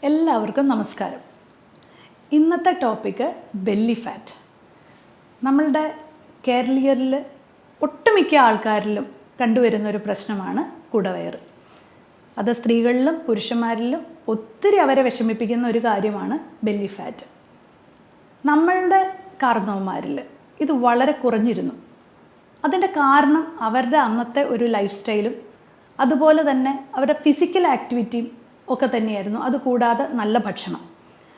എല്ലാവർക്കും നമസ്കാരം. ഇന്നത്തെ ടോപ്പിക്ക് ബെല്ലി ഫാറ്റ്. നമ്മളുടെ കേരളീയരിൽ ഒട്ടുമിക്ക ആൾക്കാരിലും കണ്ടുവരുന്ന ഒരു പ്രശ്നമാണ് കുടവയറ്. അത് സ്ത്രീകളിലും പുരുഷന്മാരിലും ഒത്തിരി അവരെ വിഷമിപ്പിക്കുന്ന ഒരു കാര്യമാണ് ബെല്ലി ഫാറ്റ്. നമ്മളുടെ കാർന്നവന്മാരിൽ ഇത് വളരെ കുറഞ്ഞിരുന്നു. അതിൻ്റെ കാരണം അവരുടെ അന്നത്തെ ഒരു ലൈഫ് സ്റ്റൈലും അതുപോലെ തന്നെ അവരുടെ ഫിസിക്കൽ ആക്ടിവിറ്റിയും ഒക്കെ തന്നെയായിരുന്നു. അതുകൂടാതെ നല്ല ഭക്ഷണം.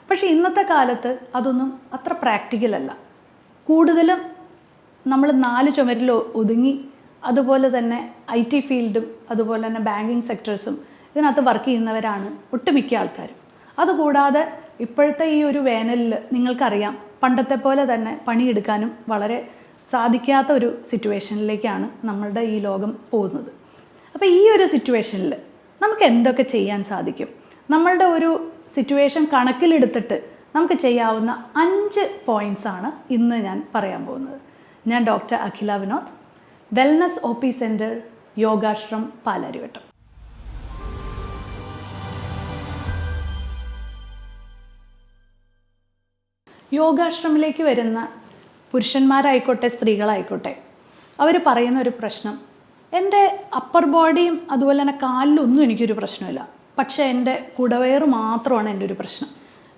പക്ഷേ ഇന്നത്തെ കാലത്ത് അതൊന്നും അത്ര പ്രാക്ടിക്കൽ അല്ല. കൂടുതലും നമ്മൾ 4 ചുമരിൽ ഒതുങ്ങി, അതുപോലെ തന്നെ IT ഫീൽഡും അതുപോലെ തന്നെ ബാങ്കിങ് സെക്ടേഴ്സും ഇതിനകത്ത് വർക്ക് ചെയ്യുന്നവരാണ് ഒട്ടുമിക്ക ആൾക്കാരും. അതുകൂടാതെ ഇപ്പോഴത്തെ ഈ ഒരു വേനലിൽ നിങ്ങൾക്കറിയാം, പണ്ടത്തെ പോലെ തന്നെ പണിയെടുക്കാനും വളരെ സാധിക്കാത്ത ഒരു സിറ്റുവേഷനിലേക്കാണ് നമ്മളുടെ ഈ ലോകം പോകുന്നത്. അപ്പോൾ ഈ ഒരു സിറ്റുവേഷനിൽ നമുക്ക് എന്തൊക്കെ ചെയ്യാൻ സാധിക്കും? നമ്മളുടെ ഒരു സിറ്റുവേഷൻ കണക്കിലെടുത്തിട്ട് നമുക്ക് ചെയ്യാവുന്ന 5 പോയിൻറ്റ്സാണ് ഇന്ന് ഞാൻ പറയാൻ പോകുന്നത്. ഞാൻ doctor Akhila Vinod, wellness OP centre, Yogashram, Palarivattom. യോഗാശ്രമിലേക്ക് വരുന്ന പുരുഷന്മാരായിക്കോട്ടെ സ്ത്രീകളായിക്കോട്ടെ, അവർ പറയുന്ന ഒരു പ്രശ്നം, എൻ്റെ അപ്പർ ബോഡിയും അതുപോലെ തന്നെ കാലിലൊന്നും എനിക്കൊരു പ്രശ്നമില്ല, പക്ഷേ എൻ്റെ കുടവയറ് മാത്രമാണ് എൻ്റെ ഒരു പ്രശ്നം.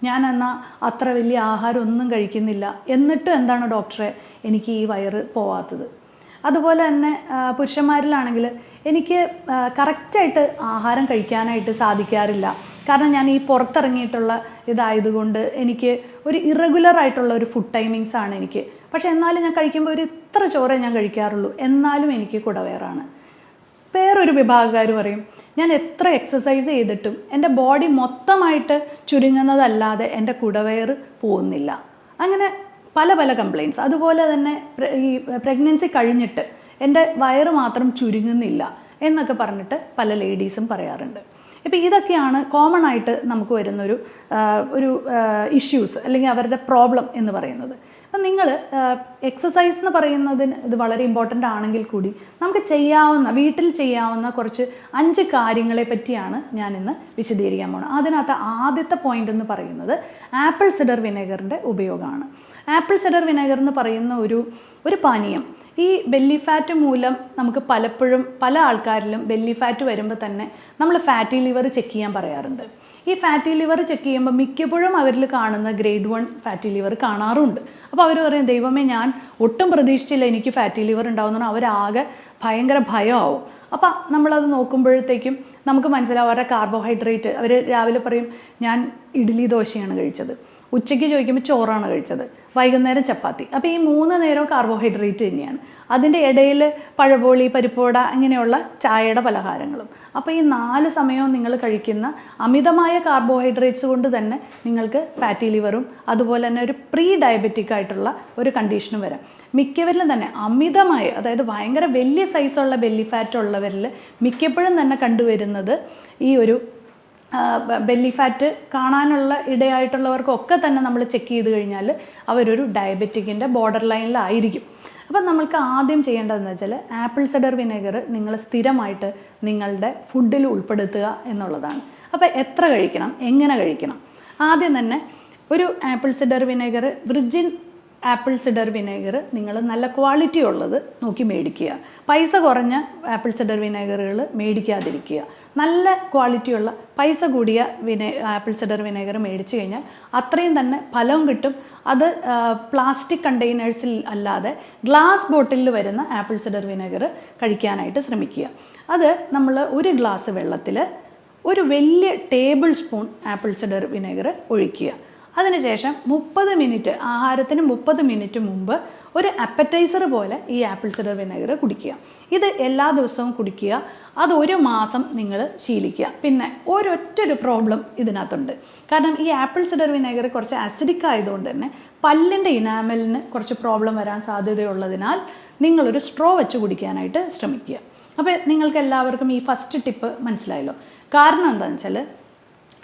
ഞാൻ എന്നാൽ അത്ര വലിയ ആഹാരം ഒന്നും കഴിക്കുന്നില്ല, എന്നിട്ടും എന്താണ് ഡോക്ടറെ എനിക്ക് ഈ വയറ് പോവാത്തത്? അതുപോലെ തന്നെ പുരുഷന്മാരിലാണെങ്കിൽ എനിക്ക് കറക്റ്റായിട്ട് ആഹാരം കഴിക്കാനായിട്ട് സാധിക്കാറില്ല. കാരണം ഞാൻ ഈ പുറത്തിറങ്ങിയിട്ടുള്ള ഇതായതുകൊണ്ട് എനിക്ക് ഒരു ഇറഗുലർ ആയിട്ടുള്ള ഒരു ഫുഡ് ടൈമിങ്സ് ആണ് എനിക്ക്. പക്ഷേ എന്നാലും ഞാൻ കഴിക്കുമ്പോൾ ഒരു ഇത്ര ചോറേ ഞാൻ കഴിക്കാറുള്ളൂ, എന്നാലും എനിക്ക് കുടവയറാണ്. വേറൊരു വിഭാഗക്കാർ പറയും, ഞാൻ എത്ര എക്സസൈസ് ചെയ്തിട്ടും എൻ്റെ ബോഡി മൊത്തമായിട്ട് ചുരുങ്ങുന്നതല്ലാതെ എൻ്റെ കുടവയറ് പോകുന്നില്ല. അങ്ങനെ പല പല കംപ്ലയിൻറ്റ്സ്. അതുപോലെ തന്നെ ഈ പ്രഗ്നൻസി കഴിഞ്ഞിട്ട് എൻ്റെ വയറ് മാത്രം ചുരുങ്ങുന്നില്ല എന്നൊക്കെ പറഞ്ഞിട്ട് പല ലേഡീസും പറയാറുണ്ട്. ഇപ്പോൾ ഇതൊക്കെയാണ് കോമൺ ആയിട്ട് നമുക്ക് വരുന്നൊരു ഇഷ്യൂസ് അല്ലെങ്കിൽ അവരുടെ പ്രോബ്ലം എന്ന് പറയുന്നത്. അപ്പം നിങ്ങൾ എക്സസൈസ് എന്ന് പറയുന്നതിന് ഇത് വളരെ ഇമ്പോർട്ടൻ്റ് ആണെങ്കിൽ കൂടി നമുക്ക് വീട്ടിൽ ചെയ്യാവുന്ന കുറച്ച് 5 കാര്യങ്ങളെ പറ്റിയാണ് ഞാൻ ഇന്ന് വിശദീകരിക്കാൻ പോകുന്നത്. അതിനകത്ത് ആദ്യത്തെ പോയിന്റ് എന്ന് പറയുന്നത് ആപ്പിൾ സിഡർ വിനെഗറിൻ്റെ ഉപയോഗമാണ്. ആപ്പിൾ സിഡർ വിനെഗർ എന്ന് പറയുന്ന ഒരു പാനീയം ഈ ബെല്ലി ഫാറ്റ് മൂലം നമുക്ക് പലപ്പോഴും പല ആൾക്കാരിലും ബെല്ലി ഫാറ്റ് വരുമ്പോൾ തന്നെ നമ്മൾ ഫാറ്റി ലിവർ ചെക്ക് ചെയ്യാൻ പറയാറുണ്ട്. ഈ ഫാറ്റി ലിവർ ചെക്ക് ചെയ്യുമ്പോൾ മിക്കപ്പോഴും അവരിൽ കാണുന്ന ഗ്രേഡ് 1 ഫാറ്റി ലിവർ കാണാറുണ്ട്. അപ്പോൾ അവർ പറയും, ദൈവമേ ഞാൻ ഒട്ടും പ്രതീക്ഷിച്ചില്ല എനിക്ക് ഫാറ്റി ലിവർ ഉണ്ടാവുന്ന, അവരാകെ ഭയങ്കര ഭയമാവും. അപ്പോൾ നമ്മളത് നോക്കുമ്പോഴത്തേക്കും നമുക്ക് മനസ്സിലാവും അവരുടെ കാർബോഹൈഡ്രേറ്റ്. അവർ രാവിലെ പറയും ഞാൻ ഇഡ്ഡലി ദോശയാണ് കഴിച്ചത്, ഉച്ചയ്ക്ക് ചോദിക്കുമ്പോൾ ചോറാണ് കഴിച്ചത്, വൈകുന്നേരം ചപ്പാത്തി. അപ്പോൾ ഈ 3 നേരവും കാർബോഹൈഡ്രേറ്റ് തന്നെയാണ്. അതിൻ്റെ ഇടയിൽ പഴപോളി, പരിപ്പുവട, ഇങ്ങനെയുള്ള ചായയുടെ പലഹാരങ്ങളും. അപ്പോൾ ഈ 4 സമയവും നിങ്ങൾ കഴിക്കുന്ന അമിതമായ കാർബോഹൈഡ്രേറ്റ്സ് കൊണ്ട് തന്നെ നിങ്ങൾക്ക് ഫാറ്റി ലിവറും അതുപോലെ തന്നെ ഒരു പ്രീ ഡയബറ്റിക് ആയിട്ടുള്ള ഒരു കണ്ടീഷനും വരാം. മിക്കവരിലും തന്നെ അമിതമായ, അതായത് ഭയങ്കര വലിയ സൈസുള്ള ബെല്ലി ഫാറ്റ് ഉള്ളവരിൽ മിക്കപ്പോഴും തന്നെ കണ്ടുവരുന്നത് ഈ ഒരു ബെല്ലി ഫാറ്റ് കാണാനുള്ള ഇടയായിട്ടുള്ളവർക്കൊക്കെ തന്നെ നമ്മൾ ചെക്ക് ചെയ്ത് കഴിഞ്ഞാൽ അവരൊരു ഡയബറ്റിക്കിൻ്റെ ബോർഡർ ലൈനിലായിരിക്കും. അപ്പം നമ്മൾക്ക് ആദ്യം ചെയ്യേണ്ടതെന്ന് വെച്ചാൽ ആപ്പിൾ സിഡർ വിനെഗർ നിങ്ങൾ സ്ഥിരമായിട്ട് നിങ്ങളുടെ ഫുഡിൽ ഉൾപ്പെടുത്തുക എന്നുള്ളതാണ്. അപ്പോൾ എത്ര കഴിക്കണം, എങ്ങനെ കഴിക്കണം? ആദ്യം തന്നെ ഒരു apple cider vinegar, virgin apple cider vinegar നിങ്ങൾ നല്ല ക്വാളിറ്റി ഉള്ളത് നോക്കി മേടിക്കുക. പൈസ കുറഞ്ഞ ആപ്പിൾ സിഡർ വിനെഗറുകൾ മേടിക്കാതിരിക്കുക. നല്ല ക്വാളിറ്റിയുള്ള പൈസ കൂടിയ ആപ്പിൾ സിഡർ വിനെഗർ മേടിച്ചു കഴിഞ്ഞാൽ അത്രയും തന്നെ ഫലവും കിട്ടും. അത് പ്ലാസ്റ്റിക് കണ്ടെയ്നേഴ്സിൽ അല്ലാതെ ഗ്ലാസ് ബോട്ടിലിൽ വരുന്ന ആപ്പിൾ സിഡർ വിനെഗർ കഴിക്കാനായിട്ട് ശ്രമിക്കുക. അത് നമ്മൾ ഒരു ഗ്ലാസ് വെള്ളത്തിൽ ഒരു വലിയ table spoon apple cider vinegar ഒഴിക്കുക. അതിനുശേഷം 30 മിനിറ്റ്, ആഹാരത്തിന് 30 മിനിറ്റ് മുമ്പ് ഒരു അപ്പറ്റൈസർ പോലെ ഈ ആപ്പിൾ സിഡർ വിനെഗർ കുടിക്കുക. ഇത് എല്ലാ ദിവസവും കുടിക്കുക. അത് 1 മാസം നിങ്ങൾ ശീലിക്കുക. പിന്നെ ഒരൊറ്റൊരു പ്രോബ്ലം ഇതിനകത്തുണ്ട്. കാരണം ഈ ആപ്പിൾ സിഡർ വിനെഗർ കുറച്ച് അസിഡിക് ആയതുകൊണ്ട് തന്നെ പല്ലിൻ്റെ ഇനാമലിന് കുറച്ച് പ്രോബ്ലം വരാൻ സാധ്യതയുള്ളതിനാൽ നിങ്ങളൊരു സ്ട്രോ വെച്ച് കുടിക്കാനായിട്ട് ശ്രമിക്കുക. അപ്പോൾ നിങ്ങൾക്ക് എല്ലാവർക്കും ഈ ഫസ്റ്റ് ടിപ്പ് മനസ്സിലായല്ലോ. കാരണം എന്താണെന്ന് വെച്ചാൽ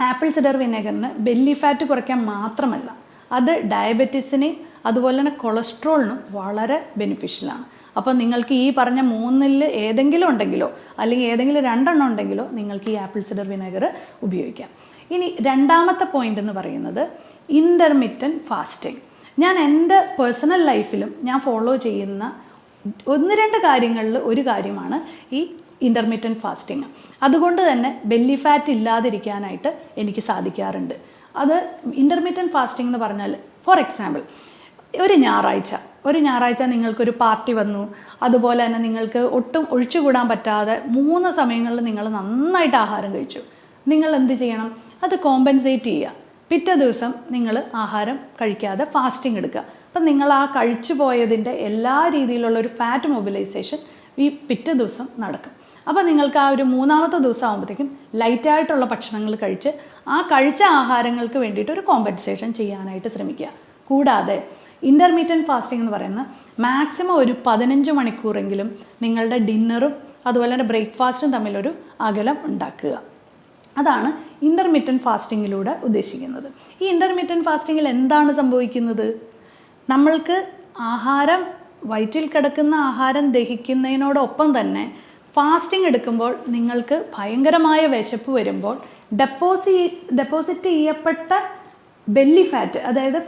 ആപ്പിൾ സിഡർ വിനെഗറിന് ബെല്ലി ഫാറ്റ് കുറയ്ക്കാൻ മാത്രമല്ല, അത് ഡയബറ്റീസിനെയും അതുപോലെ തന്നെ കൊളസ്ട്രോളിനും വളരെ ബെനിഫിഷ്യലാണ്. അപ്പോൾ നിങ്ങൾക്ക് ഈ പറഞ്ഞ 3-ൽ ഏതെങ്കിലും ഉണ്ടെങ്കിലോ അല്ലെങ്കിൽ ഏതെങ്കിലും 2 ഉണ്ടെങ്കിലോ നിങ്ങൾക്ക് ഈ ആപ്പിൾ സിഡർ വിനെഗർ ഉപയോഗിക്കാം. ഇനി രണ്ടാമത്തെ പോയിന്റ് എന്ന് പറയുന്നത് ഇൻ്റർമിറ്റൻറ്റ് ഫാസ്റ്റിംഗ്. ഞാൻ എൻ്റെ പേഴ്സണൽ ലൈഫിലും ഞാൻ ഫോളോ ചെയ്യുന്ന 1-2 കാര്യങ്ങളിൽ ഒരു കാര്യമാണ് ഈ ഇൻ്റർമിറ്റൻറ്റ് ഫാസ്റ്റിംഗ്. അതുകൊണ്ട് തന്നെ ബെല്ലി ഫാറ്റ് ഇല്ലാതിരിക്കാനായിട്ട് എനിക്ക് സാധിക്കാറുണ്ട്. അത് ഇൻ്റർമിറ്റൻറ്റ് ഫാസ്റ്റിംഗ് എന്ന് പറഞ്ഞാൽ, ഫോർ എക്സാമ്പിൾ, ഒരു ഞായറാഴ്ച നിങ്ങൾക്കൊരു പാർട്ടി വന്നു, അതുപോലെ തന്നെ നിങ്ങൾക്ക് ഒട്ടും ഒഴിച്ചുകൂടാൻ പറ്റാതെ 3 സമയങ്ങളിൽ നിങ്ങൾ നന്നായിട്ട് ആഹാരം കഴിച്ചു. നിങ്ങൾ എന്ത് ചെയ്യണം? അത് കോമ്പൻസേറ്റ് ചെയ്യുക. പിറ്റേ ദിവസം നിങ്ങൾ ആഹാരം കഴിക്കാതെ ഫാസ്റ്റിംഗ് എടുക്കുക. അപ്പം നിങ്ങൾ ആ കഴിച്ചു പോയതിൻ്റെ എല്ലാ രീതിയിലുള്ള ഒരു ഫാറ്റ് മൊബിലൈസേഷൻ ഈ പിറ്റേ ദിവസം നടക്കും. അപ്പോൾ നിങ്ങൾക്ക് ആ ഒരു 3-ാമത്തെ ദിവസം ആകുമ്പോഴത്തേക്കും ലൈറ്റായിട്ടുള്ള ഭക്ഷണങ്ങൾ കഴിച്ച് ആ കഴിച്ച ആഹാരങ്ങൾക്ക് വേണ്ടിയിട്ട് ഒരു കോമ്പൻസേഷൻ ചെയ്യാനായിട്ട് ശ്രമിക്കുക. കൂടാതെ ഇൻ്റർമീഡിയറ്റ് ഫാസ്റ്റിംഗ് എന്ന് പറയുന്നത് മാക്സിമം ഒരു 15 മണിക്കൂറെങ്കിലും നിങ്ങളുടെ ഡിന്നറും അതുപോലെ തന്നെ ബ്രേക്ക്ഫാസ്റ്റും തമ്മിലൊരു അകലം ഉണ്ടാക്കുക. അതാണ് ഇൻ്റർമീഡിയറ്റ് ഫാസ്റ്റിങ്ങിലൂടെ ഉദ്ദേശിക്കുന്നത്. ഈ ഇൻ്റർമീഡിയറ്റ് ഫാസ്റ്റിങ്ങിൽ എന്താണ് സംഭവിക്കുന്നത്? നമ്മൾക്ക് ആഹാരം, വയറ്റിൽ കിടക്കുന്ന ആഹാരം ദഹിക്കുന്നതിനോടൊപ്പം തന്നെ ഫാസ്റ്റിംഗ് എടുക്കുമ്പോൾ നിങ്ങൾക്ക് ഭയങ്കരമായ വിശപ്പ് വരുമ്പോൾ ഡെപ്പോസിറ്റ് ചെയ്യപ്പെട്ട ബെല്ലി ഫാറ്റ്, അതായത്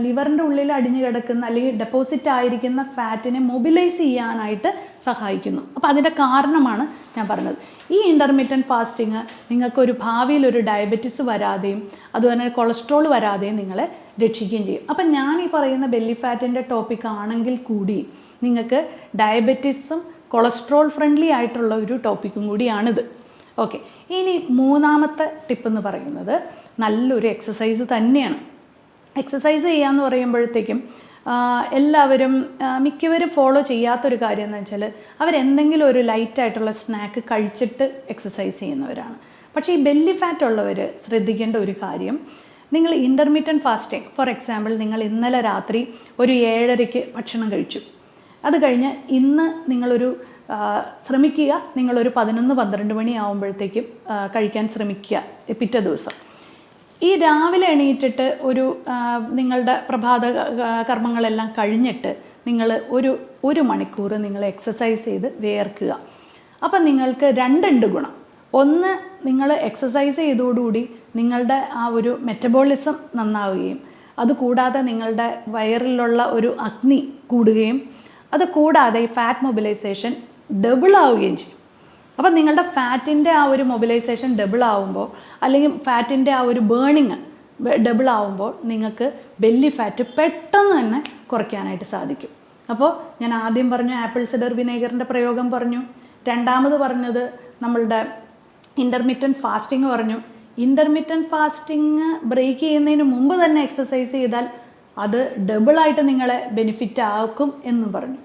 ലിവറിൻ്റെ ഉള്ളിൽ അടിഞ്ഞു കിടക്കുന്ന അല്ലെങ്കിൽ ഡെപ്പോസിറ്റ് ആയിരിക്കുന്ന ഫാറ്റിനെ മൊബിലൈസ് ചെയ്യാനായിട്ട് സഹായിക്കുന്നു. അപ്പോൾ അതിൻ്റെ കാരണമാണ് ഞാൻ പറഞ്ഞത്. ഈ ഇൻ്റർമീഡിയറ്റ് ഫാസ്റ്റിംഗ് നിങ്ങൾക്കൊരു ഭാവിയിൽ ഒരു ഡയബറ്റിസ് വരാതെയും അതുപോലെ തന്നെ കൊളസ്ട്രോൾ വരാതെയും നിങ്ങളെ രക്ഷിക്കുകയും ചെയ്യും. അപ്പം ഞാൻ ഈ പറയുന്ന ബെല്ലി ഫാറ്റിൻ്റെ ടോപ്പിക് ആണെങ്കിൽ കൂടി നിങ്ങൾക്ക് ഡയബറ്റിസും കൊളസ്ട്രോൾ ഫ്രണ്ട്ലി ആയിട്ടുള്ള ഒരു ടോപ്പിക്കും കൂടിയാണിത്. ഓക്കെ, ഇനി 3-ാമത്തെ ടിപ്പ് എന്ന് പറയുന്നത് നല്ലൊരു എക്സസൈസ് തന്നെയാണ്. എക്സസൈസ് ചെയ്യാന്ന് പറയുമ്പോഴത്തേക്കും എല്ലാവരും മിക്കവരും ഫോളോ ചെയ്യാത്തൊരു കാര്യം എന്ന് വെച്ചാൽ അവരെന്തെങ്കിലും ഒരു ലൈറ്റായിട്ടുള്ള സ്നാക്ക് കഴിച്ചിട്ട് എക്സസൈസ് ചെയ്യുന്നവരാണ്. പക്ഷേ ഈ ബെല്ലി ഫാറ്റ് ഉള്ളവർ ശ്രദ്ധിക്കേണ്ട ഒരു കാര്യം, നിങ്ങൾ ഇൻ്റർമീഡിയറ്റ് ഫാസ്റ്റിംഗ്, ഫോർ എക്സാമ്പിൾ, നിങ്ങൾ ഇന്നലെ രാത്രി ഒരു 7:30 ഭക്ഷണം കഴിച്ചു. അത് കഴിഞ്ഞ് ഇന്ന് നിങ്ങളൊരു ശ്രമിക്കുക, നിങ്ങളൊരു 11-12 മണി ആകുമ്പോഴത്തേക്കും കഴിക്കാൻ ശ്രമിക്കുക പിറ്റേ ദിവസം. ഈ രാവിലെ എണീറ്റിട്ട് നിങ്ങളുടെ പ്രഭാത കർമ്മങ്ങളെല്ലാം കഴിഞ്ഞിട്ട് നിങ്ങൾ ഒരു മണിക്കൂർ നിങ്ങൾ എക്സസൈസ് ചെയ്ത് വിയർക്കുക. അപ്പം നിങ്ങൾക്ക് 2 ഗുണം. ഒന്ന്, നിങ്ങൾ എക്സസൈസ് ചെയ്തതോടുകൂടി നിങ്ങളുടെ ആ ഒരു മെറ്റബോളിസം നന്നാവുകയും അതുകൂടാതെ നിങ്ങളുടെ വയറിലുള്ള ഒരു അഗ്നി കൂടുകയും അത് കൂടാതെ ഈ ഫാറ്റ് മൊബിലൈസേഷൻ ഡബിൾ ആവുകയും ചെയ്യും. അപ്പം നിങ്ങളുടെ ഫാറ്റിൻ്റെ ആ ഒരു മൊബിലൈസേഷൻ ഡബിൾ ആവുമ്പോൾ അല്ലെങ്കിൽ ഫാറ്റിൻ്റെ ആ ഒരു ബേണിങ് ഡബിൾ ആവുമ്പോൾ നിങ്ങൾക്ക് ബെല്ലി ഫാറ്റ് പെട്ടെന്ന് തന്നെ കുറയ്ക്കാനായിട്ട് സാധിക്കും. അപ്പോൾ ഞാൻ ആദ്യം പറഞ്ഞു ആപ്പിൾ സിഡർ വിനേഗറിൻ്റെ പ്രയോഗം പറഞ്ഞു. രണ്ടാമത് പറഞ്ഞത് നമ്മളുടെ ഇൻ്റർമീഡിയറ്റ് ഫാസ്റ്റിംഗ് പറഞ്ഞു. ഇൻ്റർമീഡിയറ്റ് ഫാസ്റ്റിംഗ് ബ്രേക്ക് ചെയ്യുന്നതിന് മുമ്പ് തന്നെ എക്സസൈസ് ചെയ്താൽ അത് ഡബിളായിട്ട് നിങ്ങളെ ബെനിഫിറ്റ് ആക്കും എന്ന് പറഞ്ഞു.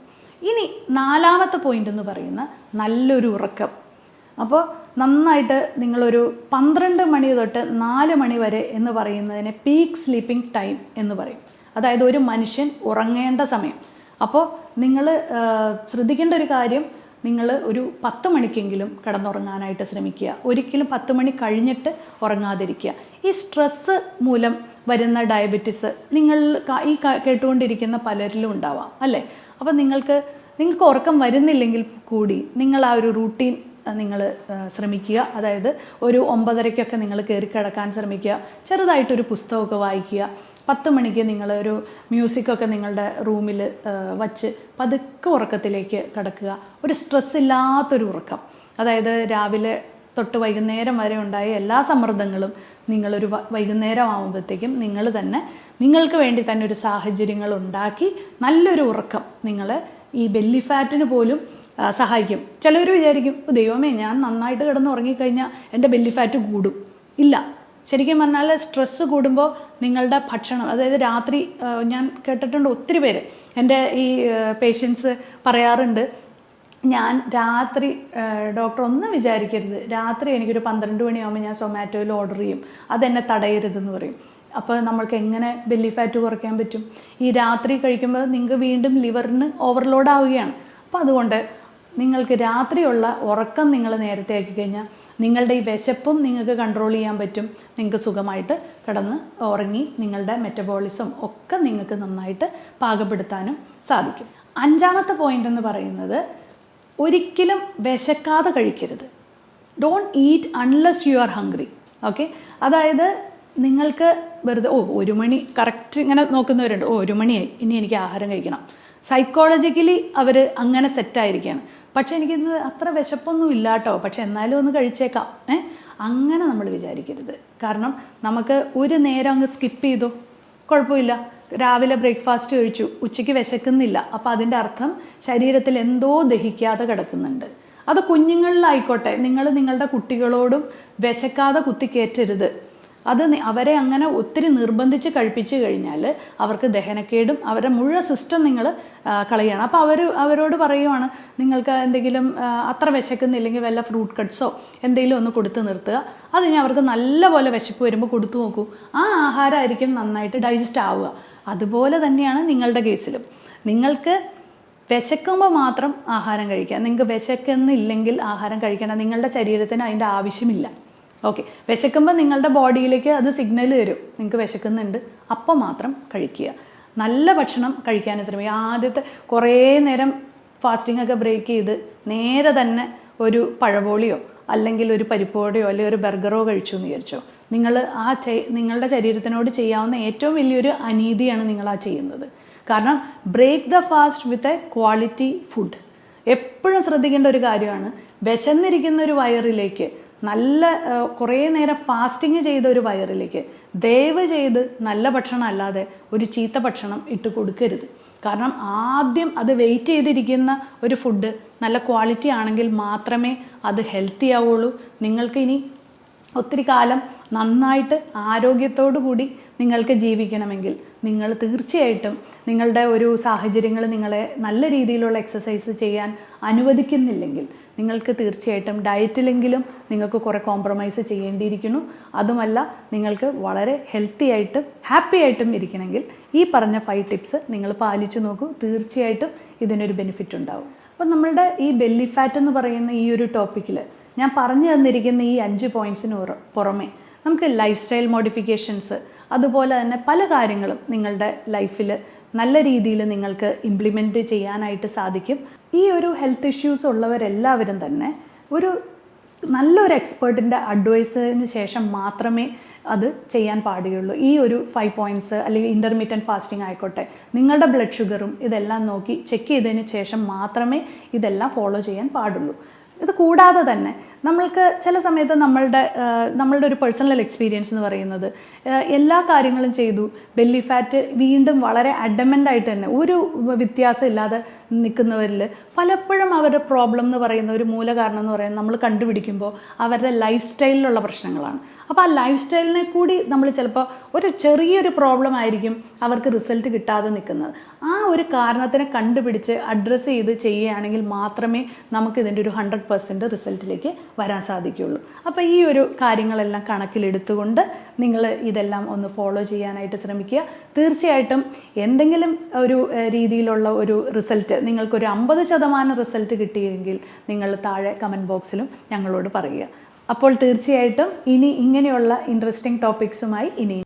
ഇനി 4-ാമത്തെ പോയിന്റ് എന്ന് പറയുന്ന നല്ലൊരു ഉറക്കം. അപ്പോൾ നന്നായിട്ട് നിങ്ങളൊരു 12 മണി തൊട്ട് 4 മണി വരെ എന്ന് പറയുന്നതിനെ പീക്ക് സ്ലീപ്പിംഗ് ടൈം എന്ന് പറയും. അതായത് ഒരു മനുഷ്യൻ ഉറങ്ങേണ്ട സമയം. അപ്പോൾ നിങ്ങൾ ശ്രദ്ധിക്കേണ്ട ഒരു കാര്യം, നിങ്ങൾ ഒരു 10 മണിക്കെങ്കിലും കിടന്നുറങ്ങാനായിട്ട് ശ്രമിക്കുക. ഒരിക്കലും 10 മണി കഴിഞ്ഞിട്ട് ഉറങ്ങാതിരിക്കുക. ഈ സ്ട്രെസ്സ് മൂലം വരുന്ന ഡയബറ്റിസ് നിങ്ങൾ ഈ കേട്ടുകൊണ്ടിരിക്കുന്ന പലരിലും ഉണ്ടാവാം അല്ലേ? അപ്പോൾ നിങ്ങൾക്ക് ഉറക്കം വരുന്നില്ലെങ്കിൽ കൂടി നിങ്ങൾ ആ ഒരു റൂട്ടീൻ നിങ്ങൾ ശ്രമിക്കുക. അതായത് ഒരു 9:30 നിങ്ങൾ കയറി കിടക്കാൻ ശ്രമിക്കുക. ചെറുതായിട്ടൊരു പുസ്തകമൊക്കെ വായിക്കുക. 10 മണിക്ക് നിങ്ങളൊരു മ്യൂസിക്കൊക്കെ നിങ്ങളുടെ റൂമിൽ വച്ച് പതുക്കെ ഉറക്കത്തിലേക്ക് കിടക്കുക. ഒരു സ്ട്രെസ് ഇല്ലാത്തൊരു ഉറക്കം. അതായത് രാവിലെ തൊട്ട് വൈകുന്നേരം വരെ ഉണ്ടായ എല്ലാ സമ്മർദ്ദങ്ങളും നിങ്ങളൊരു വൈകുന്നേരം ആകുമ്പോഴത്തേക്കും നിങ്ങൾ തന്നെ നിങ്ങൾക്ക് വേണ്ടി തന്നെ ഒരു സാഹചര്യങ്ങൾ ഉണ്ടാക്കി നല്ലൊരു ഉറക്കം നിങ്ങൾ ഈ ബെല്ലി ഫാറ്റിന് പോലും സഹായിക്കും. ചിലവർ വിചാരിക്കും, ദൈവമേ, ഞാൻ നന്നായിട്ട് കിടന്ന് ഉറങ്ങിക്കഴിഞ്ഞാൽ എൻ്റെ ബെല്ലി ഫാറ്റ് കൂടും. ഇല്ല, ശരിക്കും പറഞ്ഞാൽ സ്ട്രെസ്സ് കൂടുമ്പോൾ നിങ്ങളുടെ ഭക്ഷണം, അതായത് രാത്രി ഞാൻ കേട്ടിട്ടുണ്ട് ഒത്തിരി പേര്, എൻ്റെ ഈ പേഷ്യൻസ് പറയാറുണ്ട്, ഞാൻ രാത്രി, ഡോക്ടർ ഒന്നും വിചാരിക്കരുത്, രാത്രി എനിക്കൊരു 12 മണിയാകുമ്പോൾ ഞാൻ സൊമാറ്റോയിൽ ഓർഡർ ചെയ്യും, അതെന്നെ തടയരുതെന്ന് പറയും. അപ്പോൾ നമ്മൾക്ക് എങ്ങനെ ബെല്ലി ഫാറ്റ് കുറയ്ക്കാൻ പറ്റും? ഈ രാത്രി കഴിക്കുമ്പോൾ നിങ്ങൾക്ക് വീണ്ടും ലിവറിന് ഓവർലോഡ് ആവുകയാണ്. അപ്പോൾ അതുകൊണ്ട് നിങ്ങൾക്ക് രാത്രിയുള്ള ഉറക്കം നിങ്ങൾ നേരത്തെ ആക്കി കഴിഞ്ഞാൽ നിങ്ങളുടെ ഈ വിശപ്പും നിങ്ങൾക്ക് കൺട്രോൾ ചെയ്യാൻ പറ്റും. നിങ്ങൾക്ക് സുഖമായിട്ട് കിടന്ന് ഉറങ്ങി നിങ്ങളുടെ മെറ്റബോളിസം ഒക്കെ നിങ്ങൾക്ക് നന്നായിട്ട് പാകപ്പെടുത്താനും സാധിക്കും. 5-ാമത്തെ പോയിന്റ് എന്ന് പറയുന്നത്, ഒരിക്കലും വിശക്കാതെ കഴിക്കരുത്. Don't eat unless you are hungry. Okay, അതായത് നിങ്ങൾക്ക് വെറുതെ 1 മണി കറക്റ്റ് ഇങ്ങനെ നോക്കുന്നവരുണ്ട്, 1 മണിയായി ഇനി എനിക്ക് ആഹാരം കഴിക്കണം. സൈക്കോളജിക്കലി അവർ അങ്ങനെ സെറ്റായിരിക്കുകയാണ്. പക്ഷേ എനിക്കിന്ന് അത്ര വിശപ്പൊന്നും ഇല്ല കേട്ടോ, പക്ഷെ എന്നാലും ഒന്ന് കഴിച്ചേക്കാം. അങ്ങനെ നമ്മൾ വിചാരിക്കരുത്. കാരണം നമുക്ക് ഒരു നേരം അങ്ങ് സ്കിപ്പ് ചെയ്തു, കുഴപ്പമില്ല. രാവിലെ ബ്രേക്ക്ഫാസ്റ്റ് കഴിച്ചു, ഉച്ചയ്ക്ക് വിശക്കുന്നില്ല, അപ്പോൾ അതിൻ്റെ അർത്ഥം ശരീരത്തിൽ എന്തോ ദഹിക്കാതെ കിടക്കുന്നുണ്ട്. അത് കുഞ്ഞുങ്ങളിലായിക്കോട്ടെ, നിങ്ങൾ നിങ്ങളുടെ കുട്ടികളോടും വിശക്കാതെ കുത്തിക്കയറ്റരുത്. അത് അവരെ അങ്ങനെ ഒത്തിരി നിർബന്ധിച്ച് കഴിപ്പിച്ച് കഴിഞ്ഞാൽ അവർക്ക് ദഹനക്കേടും അവരുടെ മുഴുവൻ സിസ്റ്റം നിങ്ങൾ കളയണം. അപ്പോൾ അവരോട് പറയുവാണ്, നിങ്ങൾക്ക് എന്തെങ്കിലും അത്ര വിശക്കുന്നില്ലെങ്കിൽ വല്ല ഫ്രൂട്ട് കട്ട്സോ എന്തെങ്കിലും ഒന്ന് കൊടുത്ത് നിർത്തുക. അത് കഴിഞ്ഞാൽ അവർക്ക് നല്ലപോലെ വിശപ്പ് വരുമ്പോൾ കൊടുത്തു നോക്കൂ, ആ ആഹാരമായിരിക്കും നന്നായിട്ട് ഡൈജസ്റ്റ് ആവുക. അതുപോലെ തന്നെയാണ് നിങ്ങളുടെ കേസിലും. നിങ്ങൾക്ക് വിശക്കുമ്പോൾ മാത്രം ആഹാരം കഴിക്കുക, നിങ്ങൾക്ക് വിശക്കുന്നില്ലെങ്കിൽ ആഹാരം കഴിക്കേണ്ട. നിങ്ങളുടെ ശരീരത്തിന് അതിൻ്റെ ആവശ്യമില്ല. ഓക്കെ, വിശക്കുമ്പോൾ നിങ്ങളുടെ ബോഡിയിലേക്ക് അത് സിഗ്നൽ തരും, നിങ്ങൾക്ക് വിശക്കുന്നുണ്ട്, അപ്പം മാത്രം കഴിക്കുക. നല്ല ഭക്ഷണം കഴിക്കാൻ ശ്രമിക്കുക. ആദ്യത്തെ കുറേ നേരം ഫാസ്റ്റിംഗ് ഒക്കെ ബ്രേക്ക് ചെയ്ത് നേരെ തന്നെ ഒരു പഴപോളിയോ അല്ലെങ്കിൽ ഒരു പരിപ്പോടെയോ അല്ലെങ്കിൽ ഒരു ബർഗറോ കഴിച്ചു എന്ന് വിചാരിച്ചോ, നിങ്ങൾ നിങ്ങളുടെ ശരീരത്തിനോട് ചെയ്യാവുന്ന ഏറ്റവും വലിയൊരു അനീതിയാണ് നിങ്ങൾ ആ ചെയ്യുന്നത്. കാരണം break the fast with a quality food. എപ്പോഴും ശ്രദ്ധിക്കേണ്ട ഒരു കാര്യമാണ്, വിശന്നിരിക്കുന്ന ഒരു വയറിലേക്ക്, നല്ല കുറേ നേരം ഫാസ്റ്റിങ് ചെയ്ത ഒരു വയറിലേക്ക് ദയവ് ചെയ്ത് നല്ല ഭക്ഷണം അല്ലാതെ ഒരു ചീത്ത ഭക്ഷണം ഇട്ട് കൊടുക്കരുത്. കാരണം ആദ്യം അത് വെയിറ്റ് ചെയ്തിരിക്കുന്ന ഒരു ഫുഡ് നല്ല ക്വാളിറ്റി ആണെങ്കിൽ മാത്രമേ അത് ഹെൽത്തി ആവുള്ളൂ. നിങ്ങൾക്ക് ഇനി ഒത്തിരി കാലം നന്നായിട്ട് ആരോഗ്യത്തോടു കൂടി നിങ്ങൾക്ക് ജീവിക്കണമെങ്കിൽ നിങ്ങൾ തീർച്ചയായിട്ടും നിങ്ങളുടെ ഒരു സാഹചര്യങ്ങൾ നിങ്ങളെ നല്ല രീതിയിലുള്ള എക്സസൈസ് ചെയ്യാൻ അനുവദിക്കുന്നില്ലെങ്കിൽ നിങ്ങൾക്ക് തീർച്ചയായിട്ടും ഡയറ്റിലെങ്കിലും നിങ്ങൾക്ക് കുറേ കോംപ്രമൈസ് ചെയ്യേണ്ടിയിരിക്കുന്നു. അതുമല്ല, നിങ്ങൾക്ക് വളരെ ഹെൽത്തി ആയിട്ടും ഹാപ്പി ആയിട്ടും ഇരിക്കണമെങ്കിൽ ഈ പറഞ്ഞ 5 ടിപ്സ് നിങ്ങൾ പാലിച്ചു നോക്കൂ. തീർച്ചയായിട്ടും ഇതിനൊരു ബെനിഫിറ്റ് ഉണ്ടാവും. അപ്പം നമ്മളുടെ ഈ ബെല്ലി ഫാറ്റ് എന്ന് പറയുന്ന ഈ ഒരു ടോപ്പിക്കിൽ ഞാൻ പറഞ്ഞു തന്നിരിക്കുന്ന ഈ 5 പോയിൻറ്റ്സിന് പുറമെ നമുക്ക് ലൈഫ് സ്റ്റൈൽ മോഡിഫിക്കേഷൻസ്, അതുപോലെ തന്നെ പല കാര്യങ്ങളും നിങ്ങളുടെ ലൈഫിൽ നല്ല രീതിയിൽ നിങ്ങൾക്ക് ഇംപ്ലിമെൻറ്റ് ചെയ്യാനായിട്ട് സാധിക്കും. ഈ ഒരു ഹെൽത്ത് ഇഷ്യൂസ് ഉള്ളവരെല്ലാവരും തന്നെ ഒരു നല്ലൊരു എക്സ്പേർട്ടിൻ്റെ അഡ്വൈസിന് ശേഷം മാത്രമേ അത് ചെയ്യാൻ പാടുകയുള്ളൂ. ഈ ഒരു 5 പോയിൻറ്റ്സ് അല്ലെങ്കിൽ ഇൻ്റർമീഡിയൻറ്റ് ഫാസ്റ്റിംഗ് ആയിക്കോട്ടെ, നിങ്ങളുടെ ബ്ലഡ് ഷുഗറും ഇതെല്ലാം നോക്കി ചെക്ക് ചെയ്തതിന് ശേഷം മാത്രമേ ഇതെല്ലാം ഫോളോ ചെയ്യാൻ പാടുള്ളൂ. ഇത് കൂടാതെ തന്നെ നമ്മൾക്ക് ചില സമയത്ത് നമ്മളുടെ ഒരു പേഴ്സണൽ എക്സ്പീരിയൻസ് എന്ന് പറയുന്നത്, എല്ലാ കാര്യങ്ങളും ചെയ്തു, ബെല്ലി ഫാറ്റ് വീണ്ടും വളരെ അഡമൻ്റ് ആയിട്ട് തന്നെ ഒരു വ്യത്യാസം ഇല്ലാതെ നിൽക്കുന്നവരിൽ പലപ്പോഴും അവരുടെ പ്രോബ്ലം എന്ന് പറയുന്ന ഒരു മൂല കാരണം എന്ന് പറയുന്നത് നമ്മൾ കണ്ടുപിടിക്കുമ്പോൾ അവരുടെ ലൈഫ് സ്റ്റൈലിലുള്ള പ്രശ്നങ്ങളാണ്. അപ്പോൾ ആ ലൈഫ് സ്റ്റൈലിനെ കൂടി നമ്മൾ ചിലപ്പോൾ ഒരു ചെറിയൊരു പ്രോബ്ലം ആയിരിക്കും അവർക്ക് റിസൾട്ട് കിട്ടാതെ നിൽക്കുന്നത്. ആ ഒരു കാരണത്തിനെ കണ്ടുപിടിച്ച് അഡ്രസ്സ് ചെയ്ത് ചെയ്യുകയാണെങ്കിൽ മാത്രമേ നമുക്ക് ഇതിൻ്റെ ഒരു 100% റിസൾട്ടിലേക്ക് വരാൻ സാധിക്കുകയുള്ളൂ. അപ്പോൾ ഈ ഒരു കാര്യങ്ങളെല്ലാം കണക്കിലെടുത്തുകൊണ്ട് നിങ്ങൾ ഇതെല്ലാം ഒന്ന് ഫോളോ ചെയ്യാനായിട്ട് ശ്രമിക്കുക. തീർച്ചയായിട്ടും എന്തെങ്കിലും ഒരു രീതിയിലുള്ള ഒരു റിസൾട്ട്, നിങ്ങൾക്കൊരു 50% റിസൾട്ട് കിട്ടിയെങ്കിൽ നിങ്ങൾ താഴെ കമൻറ്റ് ബോക്സിലും ഞങ്ങളോട് പറയുക. അപ്പോൾ തീർച്ചയായിട്ടും ഇനി ഇങ്ങനെയുള്ള ഇൻട്രസ്റ്റിംഗ് ടോപ്പിക്സുമായി ഇനി